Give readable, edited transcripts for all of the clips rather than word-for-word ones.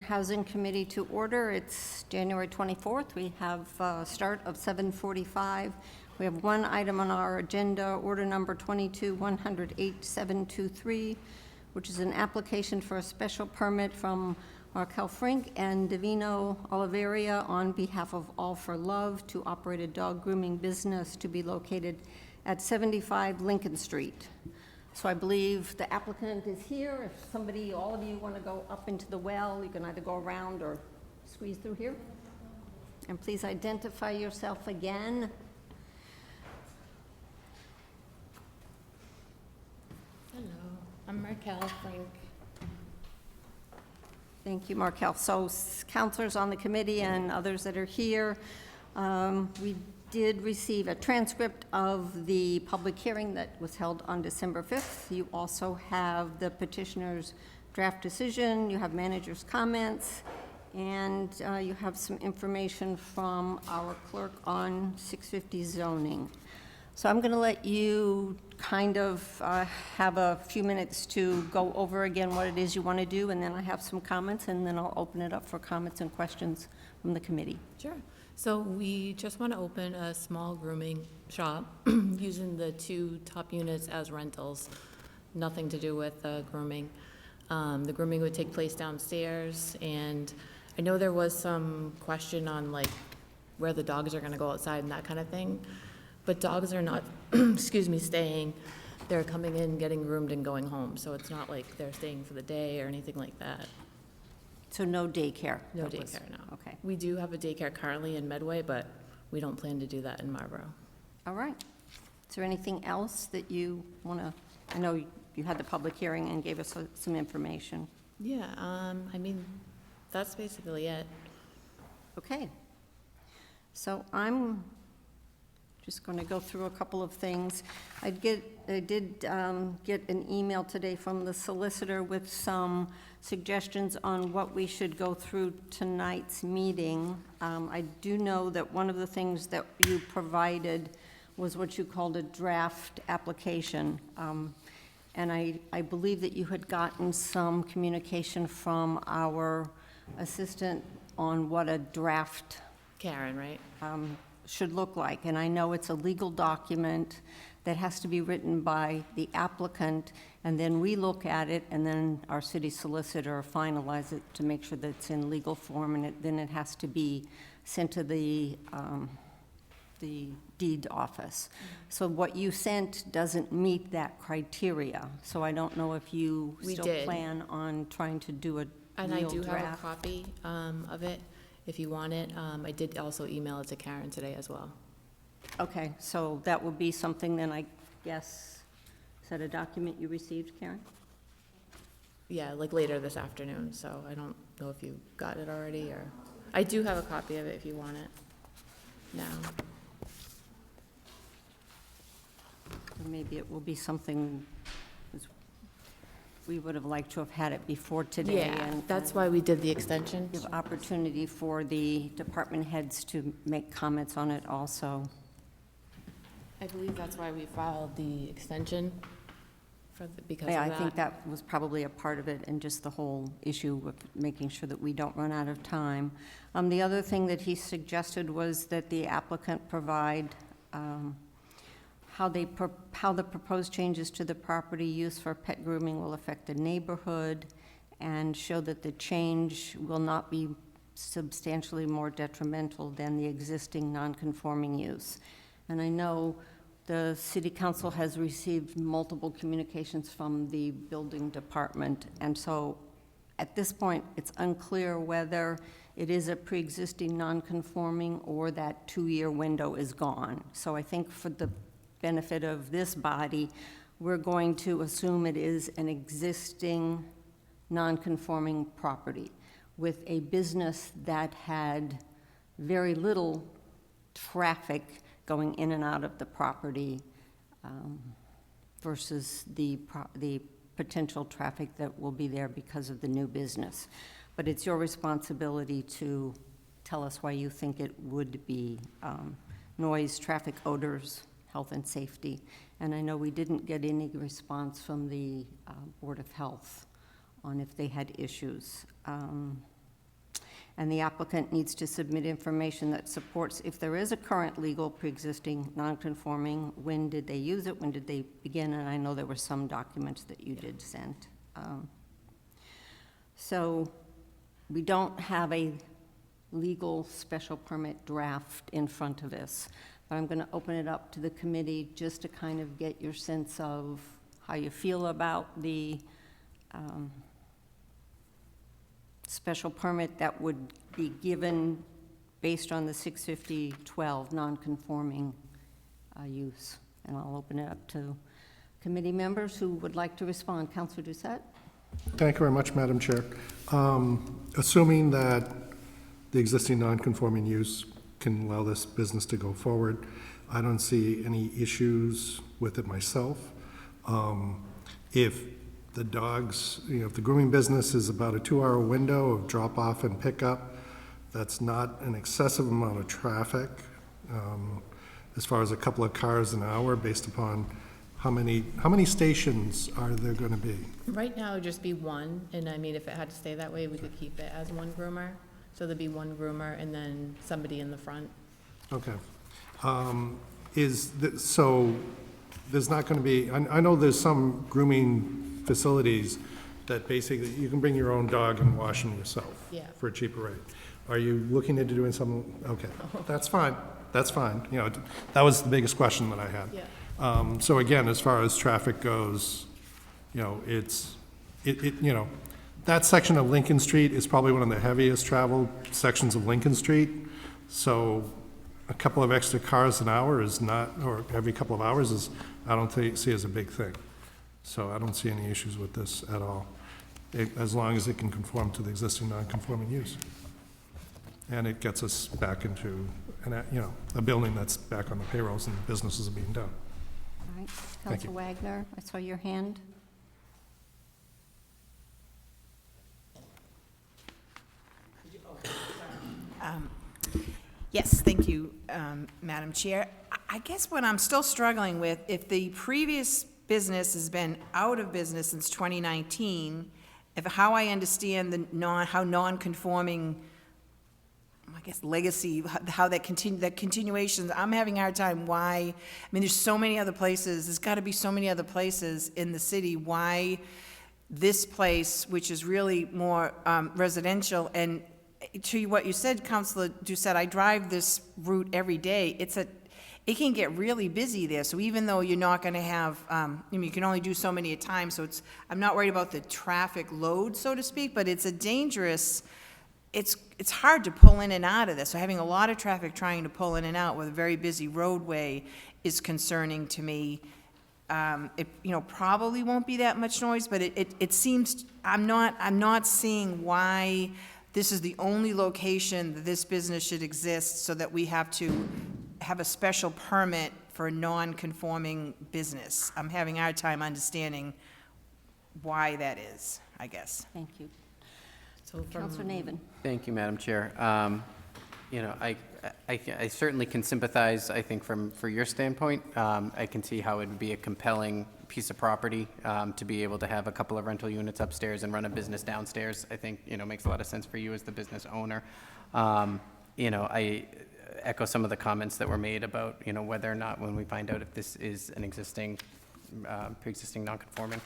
Housing Committee to order. It's January 24th. We have a start of 7:45. We have one item on our agenda, order number 22-108-723, which is an application for a special permit from Markel Frink and Davino Oliveria on behalf of All for Love to operate a dog grooming business to be located at 75 Lincoln Street. So I believe the applicant is here. If somebody, all of you want to go up into the well, you can either go around or squeeze through here. And please identify yourself again. Hello, I'm Markel Frink. Thank you, Markel. So counselors on the committee and others that are here, we did receive a transcript of the public hearing that was held on December 5th. You also have the petitioner's draft decision, you have manager's comments, and you have some information from our clerk on 650 zoning. So I'm going to let you kind of have a few minutes to go over again what it is you want to do, and then I have some comments, and then I'll open it up for comments and questions from the committee. Sure. So we just want to open a small grooming shop using the two top units as rentals, nothing to do with grooming. The grooming would take place downstairs, and I know there was some question on like where the dogs are going to go outside and that kind of thing, but dogs are not, excuse me, staying. They're coming in, getting groomed, and going home, so it's not like they're staying for the day or anything like that. So no daycare? No daycare, no. Okay. We do have a daycare currently in Medway, but we don't plan to do that in Marlborough. All right. Is there anything else that you want to, I know you had the public hearing and gave us some information. Yeah, I mean, that's basically it. Okay. So I'm just going to go through a couple of things. I did get an email today from the solicitor with some suggestions on what we should go through tonight's meeting. I do know that one of the things that you provided was what you called a draft application. And I believe that you had gotten some communication from our assistant on what a draft Karen, right? should look like. And I know it's a legal document that has to be written by the applicant, and then we look at it, and then our city solicitor finalizes it to make sure that it's in legal form, and then it has to be sent to the deed office. So what you sent doesn't meet that criteria. So I don't know if you still plan on trying to do a And real I do draft. have a copy of it, if you want it. I did also email it to Karen today as well. Okay, so that will be something then, I guess, is that a document you received, Karen? Yeah, like later this afternoon, so I don't know if you got it already, or, I do have a copy of it if you want it now. Or maybe it will be something, 'cause we would have liked to have had it before today. Yeah, and that's why we did the extension. give opportunity for the department heads to make comments on it also. I believe that's why we filed the extension, because of Yeah, that. I think that was probably a part of it, and just the whole issue of making sure that we don't run out of time. The other thing that he suggested was that the applicant provide how the proposed changes to the property use for pet grooming will affect the neighborhood, and show that the change will not be substantially more detrimental than the existing non-conforming use. And I know the city council has received multiple communications from the building department, and so at this point, it's unclear whether it is a pre-existing non-conforming or that 2-year window is gone. So I think for the benefit of this body, we're going to assume it is an existing non-conforming property with a business that had very little traffic going in and out of the property versus the potential traffic that will be there because of the new business. But it's your responsibility to tell us why you think it would be noise, traffic, odors, health and safety. And I know we didn't get any response from the Board of Health on if they had issues. and the applicant needs to submit information that supports if there is a current legal pre-existing non-conforming, when did they use it, when did they begin, and I know there were some documents that you did send. So we don't have a legal special permit draft in front of us, but I'm going to open it up to the committee just to kind of get your sense of how you feel about the special permit that would be given based on the 650-12 non-conforming use. And I'll open it up to committee members who would like to respond. Councilor Doucette? Thank you very much, Madam Chair. Assuming that the existing non-conforming use can allow this business to go forward, I don't see any issues with it myself. If the dogs, if the grooming business is about a 2-hour window of drop-off and pickup, that's not an excessive amount of traffic, as far as a couple of cars an hour, based upon how many stations are there going to be? Right now, it'd just be one, and I mean, if it had to stay that way, we could keep it as one groomer. So there'd be one groomer and then somebody in the front. Okay. So there's not going to be, I know there's some grooming facilities that basically, you can bring your own dog and wash them yourself. Yeah. For a cheaper rate. Are you looking into doing something? Okay, that's fine, that's fine. That was the biggest question that I had. Yeah. So again, as far as traffic goes, that section of Lincoln Street is probably one of the heaviest traveled sections of Lincoln Street. So a couple of extra cars an hour is not, or every couple of hours is, I don't see as a big thing. So I don't see any issues with this at all, as long as it can conform to the existing non-conforming use. And it gets us back into, a building that's back on the payrolls and businesses are being done. All right, Thank you. Councilor Wagner, I saw your hand. Yes, thank you, Madam Chair. I guess what I'm still struggling with, if the previous business has been out of business since 2019, how I understand how non-conforming, I guess, legacy, how that continuation, I'm having a hard time why, there's so many other places, there's got to be so many other places in the city, why this place, which is really more residential, and to what you said, Councilor Doucette, I drive this route every day. It can get really busy there. So even though you're not going to have, you can only do so many at a time. So I'm not worried about the traffic load, so to speak. But it's a dangerous. It's hard to pull in and out of this. So having a lot of traffic trying to pull in and out with a very busy roadway is concerning to me. It probably won't be that much noise, but it seems I'm not seeing why this is the only location that this business should exist, so that we have to have a special permit for a non-conforming business. I'm having a hard time understanding why that is, I guess. Thank you. So Councilor Navin. Thank you, Madam Chair. I certainly can sympathize, I think, for your standpoint. I can see how it would be a compelling piece of property to be able to have a couple of rental units upstairs and run a business downstairs. I think, makes a lot of sense for you as the business owner. I echo some of the comments that were made about, whether or not when we find out if this is an existing, pre-existing non-conforming.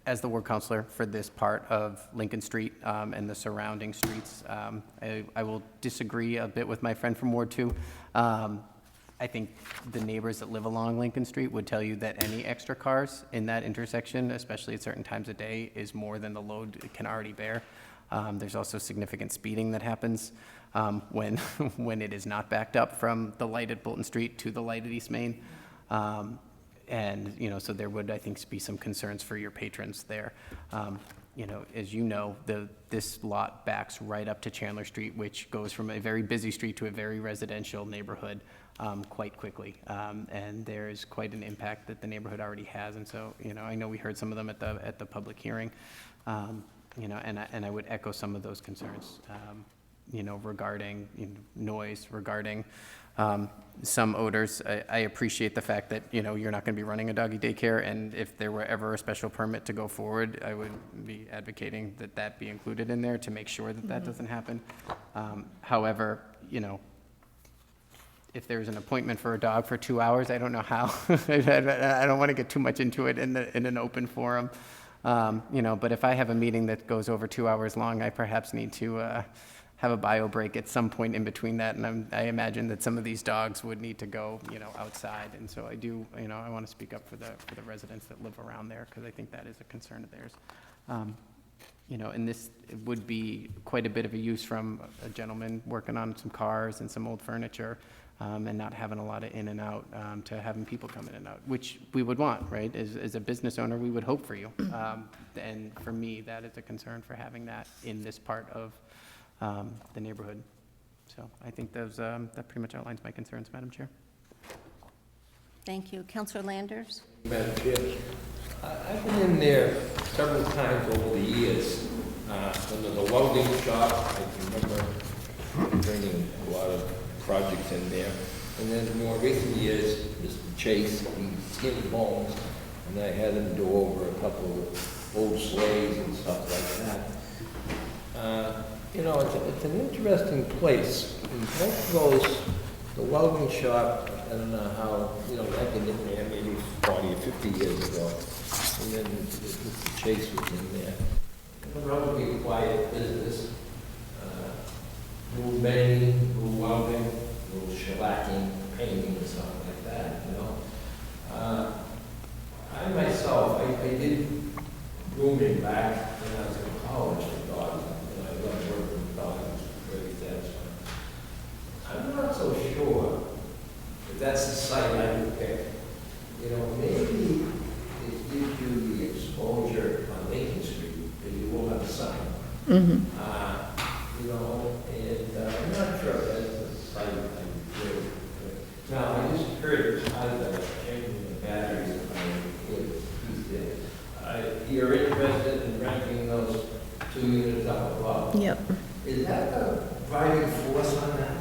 As the ward councilor for this part of Lincoln Street and the surrounding streets, I will disagree a bit with my friend from Ward 2. I think the neighbors that live along Lincoln Street would tell you that any extra cars in that intersection, especially at certain times of day, is more than the load it can already bear. There's also significant speeding that happens when it is not backed up from the light at Bolton Street to the light at East Main. And, so there would, I think, be some concerns for your patrons there. As this lot backs right up to Chandler Street, which goes from a very busy street to a very residential neighborhood quite quickly. And there is quite an impact that the neighborhood already has. And so, I know we heard some of them at the public hearing, and I would echo some of those concerns. regarding noise, regarding some odors. I appreciate the fact that, you're not going to be running a doggy daycare, and if there were ever a special permit to go forward, I would be advocating that that be included in there to make sure that that doesn't happen. However, if there's an appointment for a dog for 2 hours, I don't know how. I don't want to get too much into it in an open forum. But if I have a meeting that goes over 2 hours long, I perhaps need to have a bio break at some point in between that, and I imagine that some of these dogs would need to go, outside. And so I do, I want to speak up for the residents that live around there, because I think that is a concern of theirs. And this would be quite a bit of a use from a gentleman working on some cars and some old furniture, and not having a lot of in and out, to having people come in and out, which we would want, right? As a business owner, we would hope for you. And for me, that is a concern for having that in this part of the neighborhood. So I think that pretty much outlines my concerns, Madam Chair. Thank you. Councillor Landers? Madam Chair, I've been in there several times over the years. Under the welding shop, I can remember bringing a lot of projects in there. And then more recent years, Mr. Chase, he skinned bones, and I had him do over a couple of old sleighs and stuff like that. It's an interesting place. In both of those, the welding shop, I don't know how, I've been in there maybe 40 or 50 years ago. And then Mr. Chase was in there. A relatively quiet business. No mending, no welding, no shellacking, painting or something like that, I myself, I did grooming back when I was in college for dogs. I loved working with dogs, it was very satisfying. I'm not so sure if that's the site I would pick. Maybe it gives you the exposure on Lincoln Street, that you will have a sign. Mm-hmm. And I'm not sure if that's the site I would do. Now, I just heard out of the changing the batteries these days. You're interested in renting those 2 units up above. Yep. Is that the driving force on that?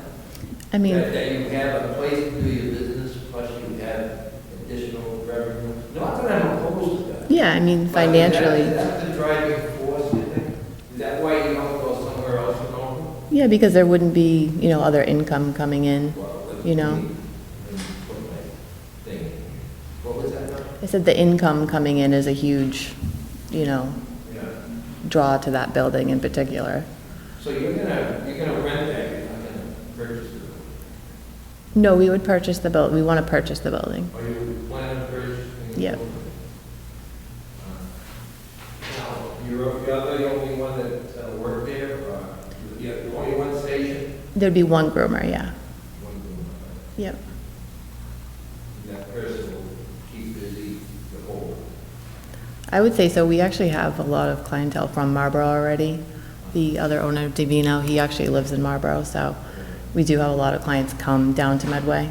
I mean, That you have a place to do your business, plus you have additional revenue? Not that I'm opposed to that. yeah, I mean, But financially, Is that the driving force, you think? Is that why you don't go somewhere else in Oakland? yeah, because there wouldn't be, other income coming in, Well, you know. What was that? I said the income coming in is a huge, Yeah. draw to that building in particular. So you're gonna rent that, you're not gonna purchase it? No, we would purchase the we want to purchase the building. Or you plan on purchasing? Yep. Now, you're the only one that worked there, or you're the only one station? There'd be one groomer, yeah. One room. Yep. That person will keep busy the whole. I would say so. We actually have a lot of clientele from Marlborough already. The other owner, Davino, he actually lives in Marlborough, so we do have a lot of clients come down to Medway.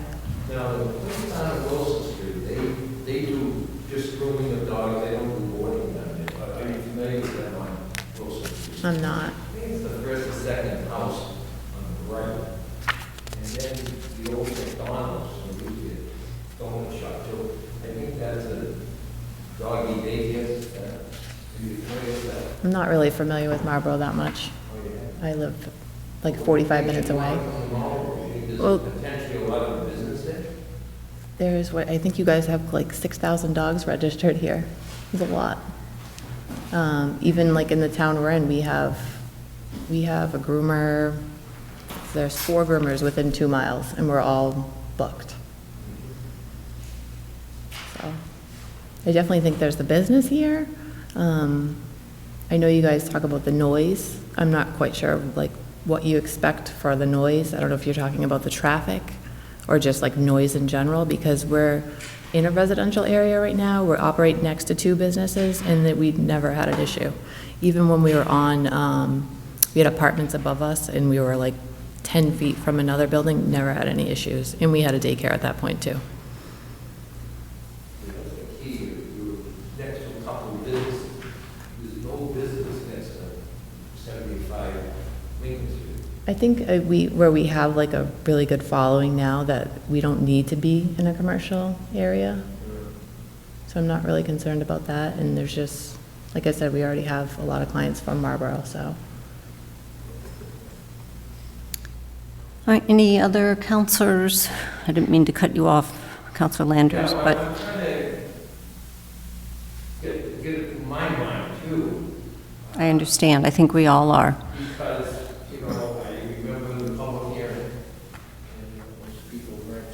Now, the place on Wilson Street, they do just grooming of dogs, they don't do boarding them. Are you familiar with them on Wilson Street? I'm not. I think it's the first and second house on the right. And then the old McDonald's, and we did donut shop too. I think that's a doggy daycare. Do you familiar with that? I'm not really familiar with Marlborough that much. Oh, yeah. I live like 45 minutes away. Well- There's potentially a lot of business there. There's I think you guys have like 6,000 dogs registered here. It's a lot. Even like in the town we're in, we have a groomer. There's 4 groomers within 2 miles, and we're all booked. So I definitely think there's the business here. I know you guys talk about the noise. I'm not quite sure like what you expect for the noise. I don't know if you're talking about the traffic or just like noise in general, because we're in a residential area right now. We're operating next to 2 businesses, and that we've never had an issue. Even when we were on, we had apartments above us, and we were like 10 feet from another building, never had any issues. And we had a daycare at that point too. You're next to a couple of businesses. There's no business next to 75 Lincoln Street. I think where we have like a really good following now, that we don't need to be in a commercial area. So I'm not really concerned about that, and there's just, like I said, we already have a lot of clients from Marlborough, so. All right, any other counselors? I didn't mean to cut you off, Counselor Landers, but I'm trying to get it in my mind too, I understand. I think we all are. because, you know, I remember the public hearing, and most people weren't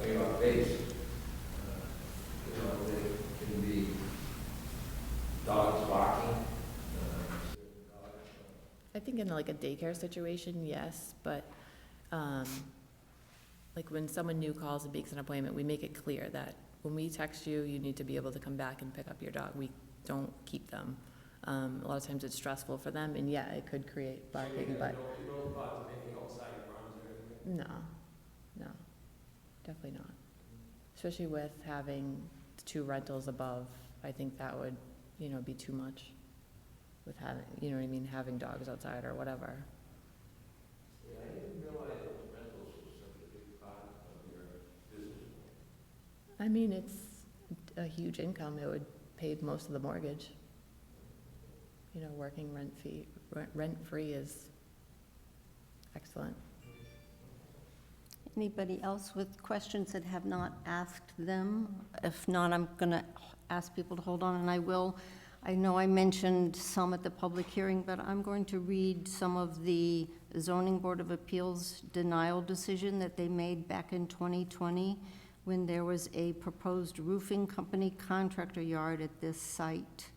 way off base. You know, there can be dogs barking, I think in like a daycare situation, yes, but, like when someone new calls and makes an appointment, we make it clear that when we text you, you need to be able to come back and pick up your dog. We don't keep them. A lot of times it's stressful for them, and yeah, it could create barking, but. No, no, definitely not. Especially with having 2 rentals above, I think that would, you know, be too much with having, you know what I mean, having dogs outside or whatever. Yeah, I didn't realize those rentals were such a big part of your business. I mean, it's a huge income. It would pay most of the mortgage. You know, working rent-free is excellent. Anybody else with questions that have not asked them? If not, I'm going to ask people to hold on, and I will. I know I mentioned some at the public hearing, but I'm going to read some of the Zoning Board of Appeals denial decision that they made back in 2020 when there was a proposed roofing company contractor yard at this site.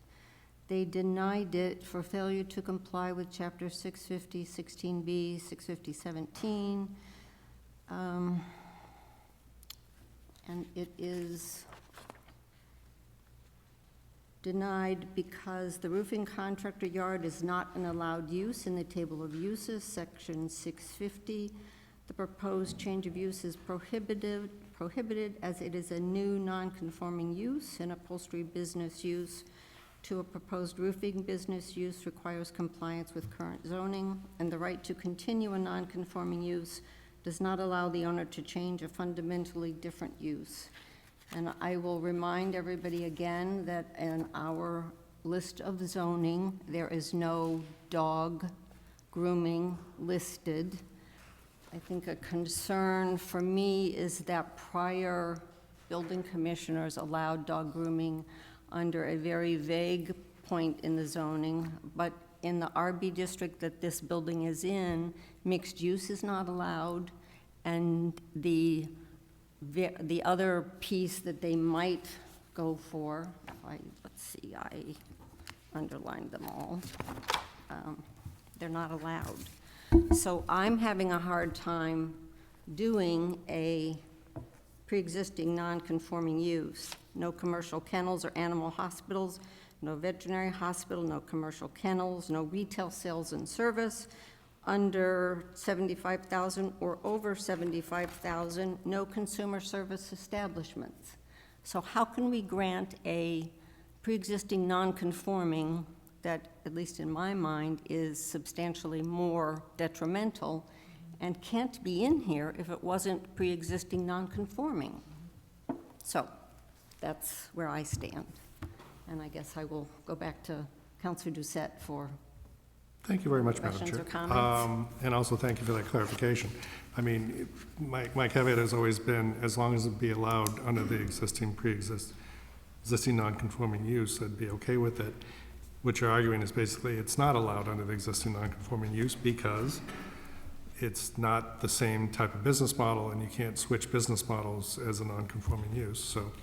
They denied it for failure to comply with Chapter 650, 16B, 650, 17. And it is denied because the roofing contractor yard is not an allowed use in the table of uses, section 650. The proposed change of use is prohibited as it is a new non-conforming use. An upholstery business use to a proposed roofing business use requires compliance with current zoning, and the right to continue a non-conforming use does not allow the owner to change a fundamentally different use. And I will remind everybody again that in our list of zoning, there is no dog grooming listed. I think a concern for me is that prior building commissioners allowed dog grooming under a very vague point in the zoning, but in the RB district that this building is in, mixed use is not allowed, and the other piece that they might go for, let's see, I underlined them all, they're not allowed. So I'm having a hard time doing a pre-existing non-conforming use. No commercial kennels or animal hospitals, no veterinary hospital, no commercial kennels, no retail sales and service, under 75,000 or over 75,000, no consumer service establishments. So how can we grant a pre-existing non-conforming that, at least in my mind, is substantially more detrimental and can't be in here if it wasn't pre-existing non-conforming? So that's where I stand. And I guess I will go back to Councilor Doucette for Thank you very much, Madam questions Chair. or comments. And also thank you for that clarification. I mean, my caveat has always been, as long as it be allowed under the existing existing non-conforming use, I'd be okay with it. What you're arguing is basically it's not allowed under the existing non-conforming use because it's not the same type of business model, and you can't switch business models as a non-conforming use. So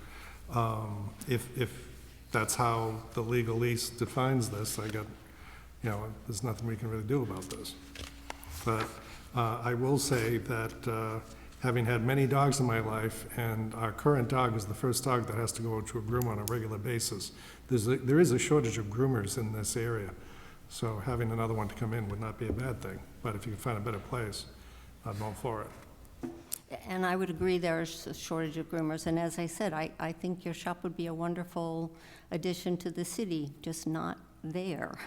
if that's how the legal lease defines this, there's nothing we can really do about this. But I will say that having had many dogs in my life, and our current dog is the first dog that has to go to a groomer on a regular basis, there is a shortage of groomers in this area. So having another one to come in would not be a bad thing. But if you can find a better place, I'm all for it. And I would agree there's a shortage of groomers. And as I said, I think your shop would be a wonderful addition to the city, just not there.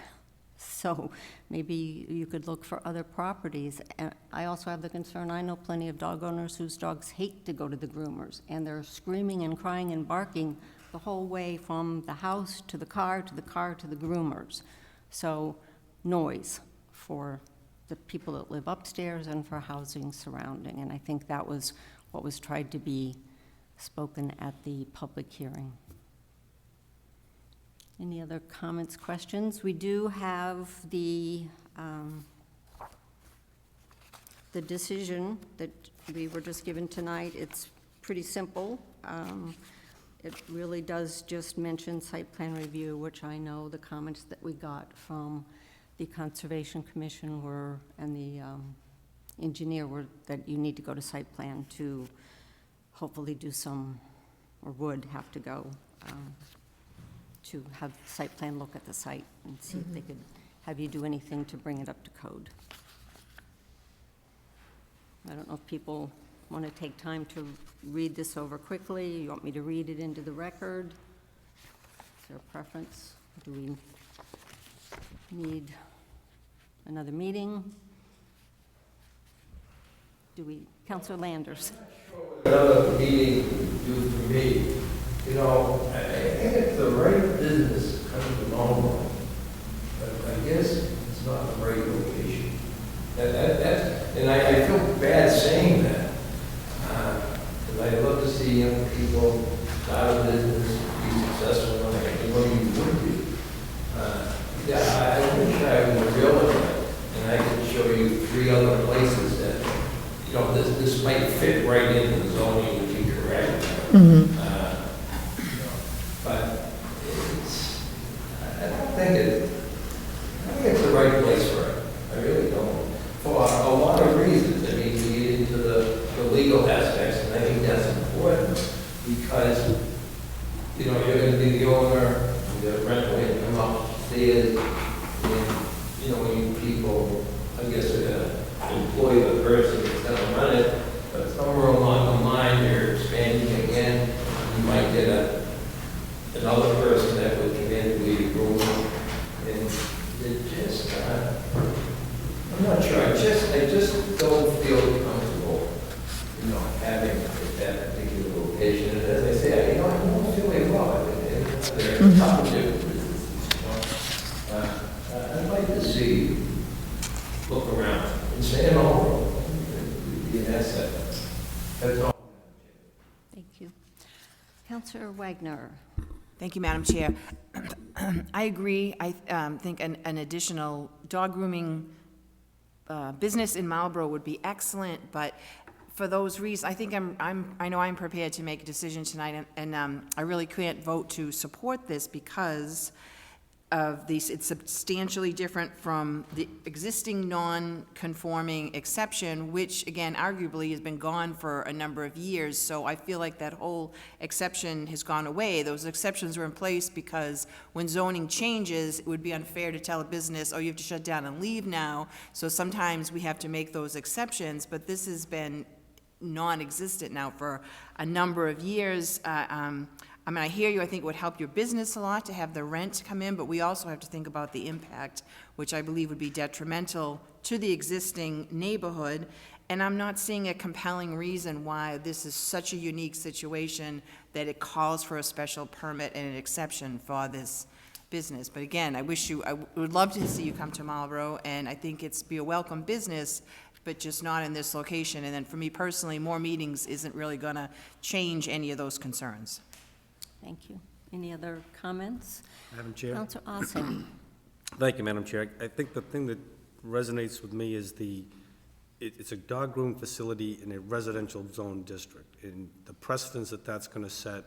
So maybe you could look for other properties. And I also have the concern, I know plenty of dog owners whose dogs hate to go to the groomers, and they're screaming and crying and barking the whole way from the house to the car, to the car, to the groomers. So noise for the people that live upstairs and for housing surrounding. And I think that was what was tried to be spoken at the public hearing. Any other comments, questions? We do have the decision that we were just given tonight. It's pretty simple. It really does just mention site plan review, which I know the comments that we got from the Conservation Commission were, and the engineer were, that you need to go to site plan to hopefully do some, or would have to go, to have site plan look at the site and see if they could have you do anything to bring it up to code. I don't know if people want to take time to read this over quickly. You want me to read it into the record? Is there a preference? Do we need another meeting? Do we, Councilor Landers? Another meeting would do for me. You know, I think it's the right business coming to Marlborough, but I guess it's not the right location. And I feel bad saying that, because I love to see young people start a business, be successful, and I know you would be. Yeah, I wish I was a realtor, and I could show you 3 other places that, you know, this might fit right into the zoning, would be correct. But it's, I don't think it's the right place for it. I really don't. For a lot of reasons. I mean, we get into the legal aspects, and I think that's important because, you know, you're going to be the owner, the rental income upstairs, and, you know, when you people, I guess, are going to employ the person that's going to run it, but somewhere along the line, you're expanding again, you might get another person that would come in to be a room, and it just, I'm not sure, I just don't feel comfortable, you know, having that particular location, and as I say, you know, I don't feel like, well, there are a couple of different businesses, you know. I'd like to see, look around, and say, oh, be an asset. That's all. Thank you. Councilor Wagner. Thank you, Madam Chair. I agree. I think an additional dog grooming business in Marlborough would be excellent, but for those reasons, I think I know I'm prepared to make a decision tonight, and I really can't vote to support this because of these. It's substantially different from the existing non-conforming exception, which again, arguably has been gone for a number of years. So I feel like that whole exception has gone away. Those exceptions were in place because when zoning changes, it would be unfair to tell a business, oh, you have to shut down and leave now. So sometimes we have to make those exceptions, but this has been non-existent now for a number of years. I mean, I hear you. I think it would help your business a lot to have the rent come in, but we also have to think about the impact, which I believe would be detrimental to the existing neighborhood. And I'm not seeing a compelling reason why this is such a unique situation that it calls for a special permit and an exception for this business. But again, I would love to see you come to Marlborough, and I think it's be a welcome business, but just not in this location. And then for me personally, more meetings isn't really gonna change any of those concerns. Thank you. Any other comments? Madam Chair. Councilor Austin. Thank you, Madam Chair. I think the thing that resonates with me is it's a dog grooming facility in a residential zone district, and the precedence that that's going to set,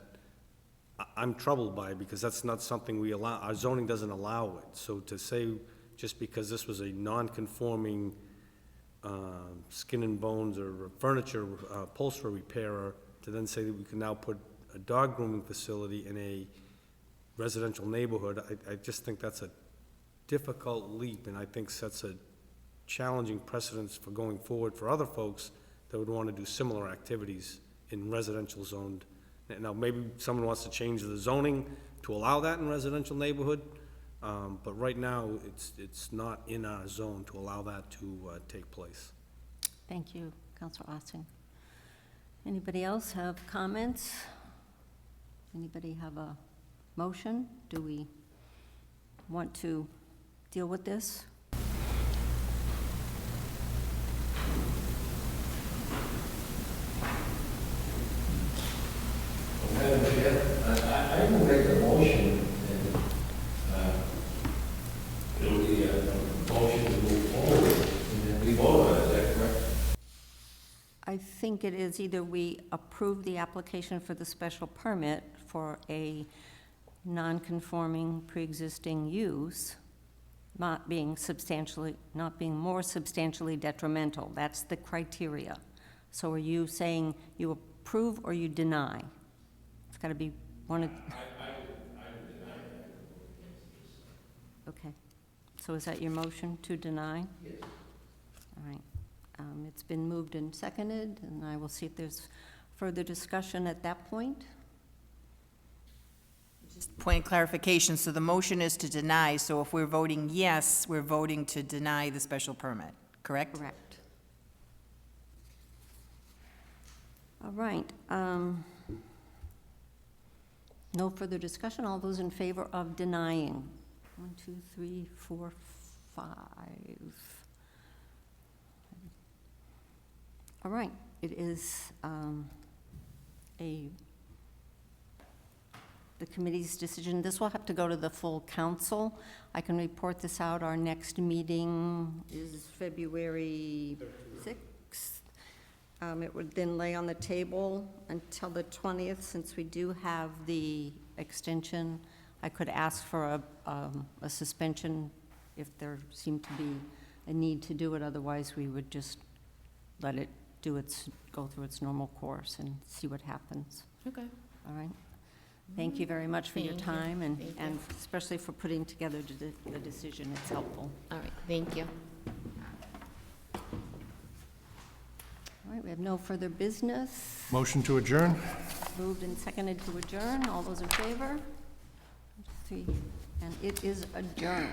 I'm troubled by, because that's not something we allow. Our zoning doesn't allow it. So to say just because this was a non-conforming skin and bones or furniture upholstery repairer, to then say that we can now put a dog grooming facility in a residential neighborhood, I just think that's a difficult leap, and I think sets a challenging precedence for going forward for other folks that would want to do similar activities in residential zoned. Now, maybe someone wants to change the zoning to allow that in residential neighborhood, But right now, it's not in our zone to allow that to take place. Thank you, Counselor Ossing. Anybody else have comments? Anybody have a motion? Do we want to deal with this? Madam Chair, I will make a motion, and it'll be a motion to move forward, and then we vote on it, is that correct? I think it is either we approve the application for the special permit for a non-conforming pre-existing use, not being more substantially detrimental. That's the criteria. So are you saying you approve or you deny? It's got to be one of... I would deny that. Okay. So is that your motion, to deny? Yes. All right. It's been moved and seconded, and I will see if there's further discussion at that point. Just point of clarification, so the motion is to deny, so if we're voting yes, we're voting to deny the special permit, correct? Correct. All right. No further discussion. All those in favor of denying? 1, 2, 3, 4, 5. All right. It is the committee's decision. This will have to go to the full council. I can report this out. Our next meeting is February 6th. It would then lay on the table until the 20th. Since we do have the extension, I could ask for a suspension if there seemed to be a need to do it. Otherwise, we would just let it go through its normal course and see what happens. Okay. All right? Thank you very much for your Thank you. time and Thank you. and especially for putting together the decision. It's helpful. All right, thank you. All right, we have no further business. Motion to adjourn? Moved and seconded to adjourn. All those in favor? 3, and it is adjourned.